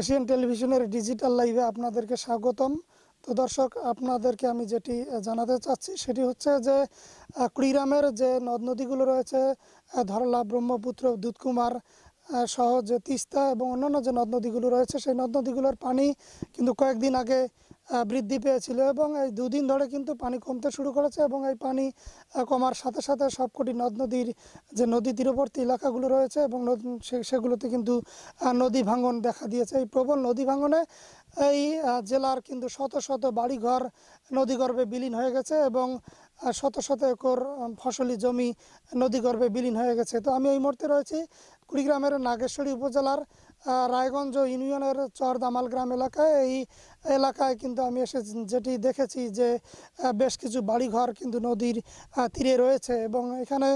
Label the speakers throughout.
Speaker 1: Asian টেলিভিশনের digital লাইভে আপনাদেরকে স্বাগতম। তো দর্শক, আপনাদেরকে আমি যেটি জানাতে চাচ্ছি সেটি হচ্ছে যে কুড়িগ্রামের যে নদ নদীগুলো রয়েছে, ধরলা, ব্রহ্মপুত্র, দুধকুমার সহ যে তিস্তা এবং অন্যান্য যে নদ নদীগুলো রয়েছে, সেই নদ নদীগুলোর পানি কিন্তু কয়েকদিন আগে বৃদ্ধি পেয়েছিল এবং এই দুদিন ধরে কিন্তু পানি কমতে শুরু করেছে এবং এই পানি কমার সাথে সাথে সবকটি নদ নদীর যে নদী তীরবর্তী এলাকাগুলো রয়েছে এবং সেগুলোতে কিন্তু নদী ভাঙন দেখা দিয়েছে। এই প্রবল নদী ভাঙনে এই জেলার কিন্তু শত শত বাড়িঘর নদীগর্ভে বিলীন হয়ে গেছে এবং শত শত একর ফসলি জমি নদীগর্ভে বিলীন হয়ে গেছে। তো আমি এই মুহূর্তে রয়েছি কুড়িগ্রামের নাগেশ্বরী উপজেলার রায়গঞ্জ ইউনিয়নের চর দামাল গ্রাম এলাকায়। এই এলাকায় কিন্তু আমি এসে যেটি দেখেছি যে বেশ কিছু বাড়িঘর কিন্তু নদীর তীরে রয়েছে এবং এখানে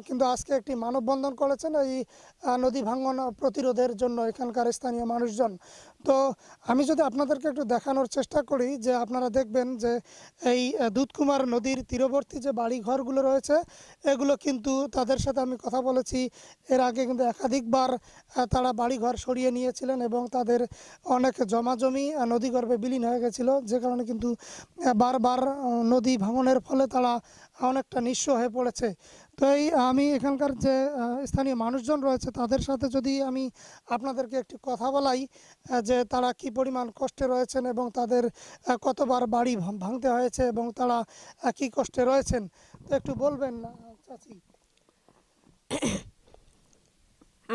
Speaker 1: কিন্তু আজকে একটি মানববন্ধন করেছেন এই নদী ভাঙন প্রতিরোধের জন্য এখানকার স্থানীয় মানুষজন। তো আমি যদি আপনাদেরকে একটু দেখানোর চেষ্টা করি যে আপনারা দেখবেন যে এই দুধকুমার নদীর তীরবর্তী যে বাড়িঘরগুলো রয়েছে, এগুলো কিন্তু তাদের সাথে আমি কথা বলেছি, এর আগে কিন্তু একাধিকবার তারা বাড়িঘর সরিয়ে নিয়েছিলেন এবং তাদের অনেক জমাজমি নদীগর্ভে বিলীন হয়ে গেছিলো, যে কারণে কিন্তু বারবার নদী ভাঙনের ফলে তারা অনেকটা নিঃস্ব হয়ে পড়েছে। তো এই আমি এখানকার যে স্থানীয় মানুষজন রয়েছে তাদের সাথে যদি আমি আপনাদেরকে একটি কথা বলাই যে তারা কি পরিমাণ কষ্টে রয়েছেন এবং তাদের কতবার বাড়ি ভাঙতে হয়েছে এবং তারা কি কষ্টে রয়েছেন, তো একটু বলবেন চাচি?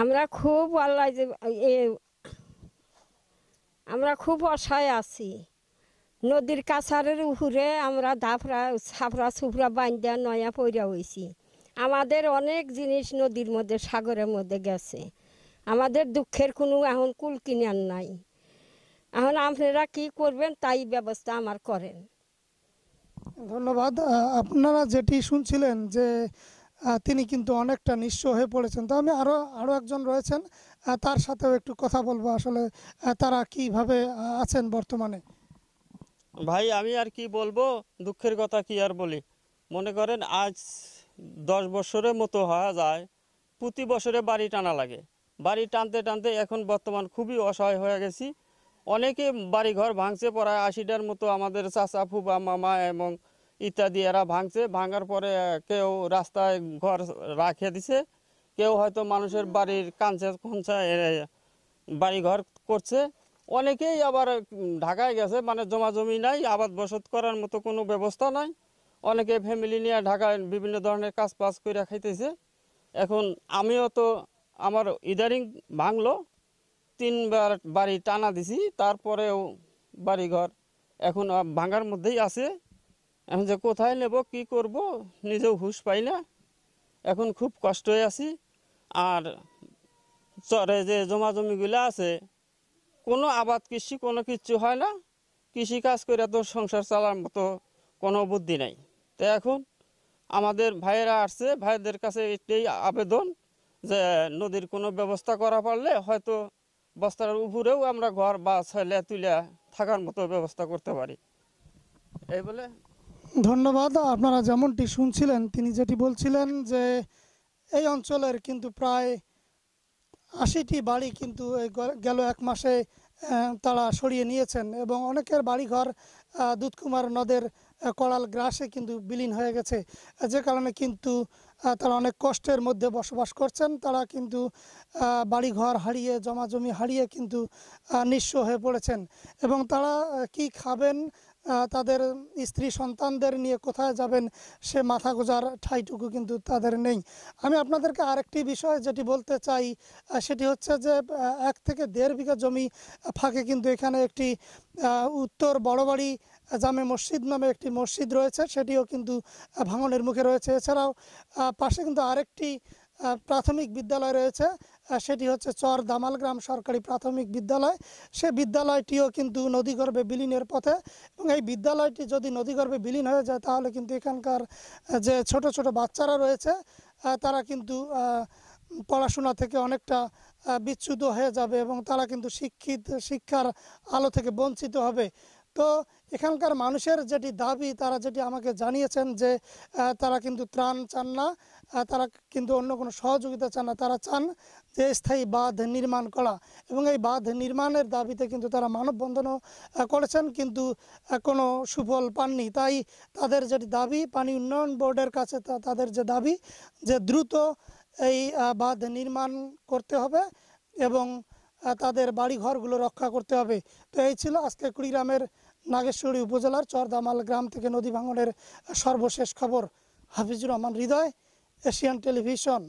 Speaker 2: আমরা খুব আল্লাহ যে আমরা খুব অসহায় আছি। নদীর কাছারের উপরে আমরা ছাপড়া ছুপড়া বান্ধা নয়া পইরা হয়েছি। আমাদের অনেক জিনিস নদীর মধ্যে, সাগরের মধ্যে গেছে। আমাদের দুঃখের কোনো এখন কুল কিনার নাই। এখন আপনারা কি করবেন তাই ব্যবস্থা আমার করেন।
Speaker 1: ধন্যবাদ। আপনারা যেটি শুনছিলেন যে তিনি কিন্তু অনেকটা নিঃস্ব হয়ে পড়েছেন। তো আমি আরও একজন রয়েছেন, তার সাথেও একটু কথা বলবো, আসলে তারা কিভাবে আছেন বর্তমানে।
Speaker 3: ভাই আমি আর কি বলবো, দুঃখের কথা কি আর বলি। মনে করেন আজ 10 বছরের মতো হওয়া যায়, প্রতি বছরে বাড়ি টানা লাগে। বাড়ি টানতে টানতে এখন বর্তমান খুবই অসহায় হয়ে গেছি। অনেকে বাড়িঘর ভাঙছে, প্রায় 80টার মতো আমাদের চাচা, ফুফা, মামা এবং ইত্যাদি এরা ভাঙছে। ভাঙার পরে কেউ রাস্তায় ঘর রাখে দিছে, কেউ হয়তো মানুষের বাড়ির কাঞ্চা খঞ্চা বাড়িঘর করছে। অনেকেই আবার ঢাকায় গেছে, মানে জমি নাই, আবাদ বসত করার মতো কোনো ব্যবস্থা নাই। অনেকে ফ্যামিলি নিয়ে ঢাকায় বিভিন্ন ধরনের কাজ করে খাইতেছে। এখন আমিও তো আমার ইদারিং ভাঙলো, 3বার বাড়ি টানা দিছি, তারপরেও বাড়িঘর এখন ভাঙার মধ্যেই আছে। এখন যে কোথায় নেব, কি করব, নিজেও হুঁশ পাই না। এখন খুব কষ্ট হয়ে আছি। আর চরে যে জমিগুলো আছে, কোনো আবাদ কৃষি কোনো কিছু হয় না। কৃষি কাজ করে তো সংসার চালার মতো কোনো বুদ্ধি নাই। তো এখন আমাদের ভাইয়েরা আসছে, ভাইদের কাছে এটাই আবেদন যে নদীর কোনো ব্যবস্থা করা পারলে হয়তো বস্তার উপরেও আমরা ঘর বা ছেলে তুলে থাকার মতো ব্যবস্থা করতে পারি, এই বলে।
Speaker 1: ধন্যবাদ। আপনারা যেমনটি শুনছিলেন, তিনি যেটি বলছিলেন যে এই অঞ্চলের কিন্তু প্রায় 80টি বাড়ি কিন্তু গেল 1 মাসে তারা সরিয়ে নিয়েছেন এবং অনেকের বাড়িঘর দুধকুমার নদের কড়াল গ্রাসে কিন্তু বিলীন হয়ে গেছে, যে কারণে কিন্তু তারা অনেক কষ্টের মধ্যে বসবাস করছেন। তারা কিন্তু বাড়িঘর হারিয়ে, জমাজমি হারিয়ে কিন্তু নিঃস্ব হয়ে পড়েছেন এবং তারা কি খাবেন, তাদের স্ত্রী সন্তানদের নিয়ে কোথায় যাবেন সে মাথা গোঁজার ঠাঁইটুকু কিন্তু তাদের নেই। আমি আপনাদেরকে আরেকটি বিষয় যেটি বলতে চাই সেটি হচ্ছে যে 1 থেকে 1.5 বিঘা জমি ফাঁকে কিন্তু এখানে একটি উত্তর বড়বাড়ি জামে মসজিদ নামে একটি মসজিদ রয়েছে, সেটিও কিন্তু ভাঙনের মুখে রয়েছে। এছাড়াও পাশে কিন্তু আরেকটি প্রাথমিক বিদ্যালয় রয়েছে, সেটি হচ্ছে চর দামালগ্রাম সরকারি প্রাথমিক বিদ্যালয়। সে বিদ্যালয়টিও কিন্তু নদীগর্ভে বিলীনের পথে এবং এই বিদ্যালয়টি যদি নদীগর্ভে বিলীন হয়ে যায় তাহলে কিন্তু এখানকার যে ছোট ছোট বাচ্চারা রয়েছে তারা কিন্তু পড়াশোনা থেকে অনেকটা বিচ্যুত হয়ে যাবে এবং তারা কিন্তু শিক্ষার আলো থেকে বঞ্চিত হবে। তো এখানকার মানুষের যেটি দাবি, তারা যেটি আমাকে জানিয়েছেন যে তারা কিন্তু ত্রাণ চান না, তারা কিন্তু অন্য কোনো সহযোগিতা চান না, তারা চান যে স্থায়ী বাঁধ নির্মাণ করা। এবং এই বাঁধ নির্মাণের দাবিতে কিন্তু তারা মানববন্ধনও করেছেন, কিন্তু কোনো সুফল পাননি। তাই তাদের যেটি দাবি, পানি উন্নয়ন বোর্ডের কাছে তাদের যে দাবি যে দ্রুত এই বাঁধ নির্মাণ করতে হবে এবং তাদের বাড়িঘরগুলো রক্ষা করতে হবে। তো এই ছিল আজকে কুড়িগ্রামের নাগেশ্বরী উপজেলার চরদামাল গ্রাম থেকে নদী ভাঙনের সর্বশেষ খবর। হাফিজুর রহমান হৃদয়, এশিয়ান টেলিভিশন।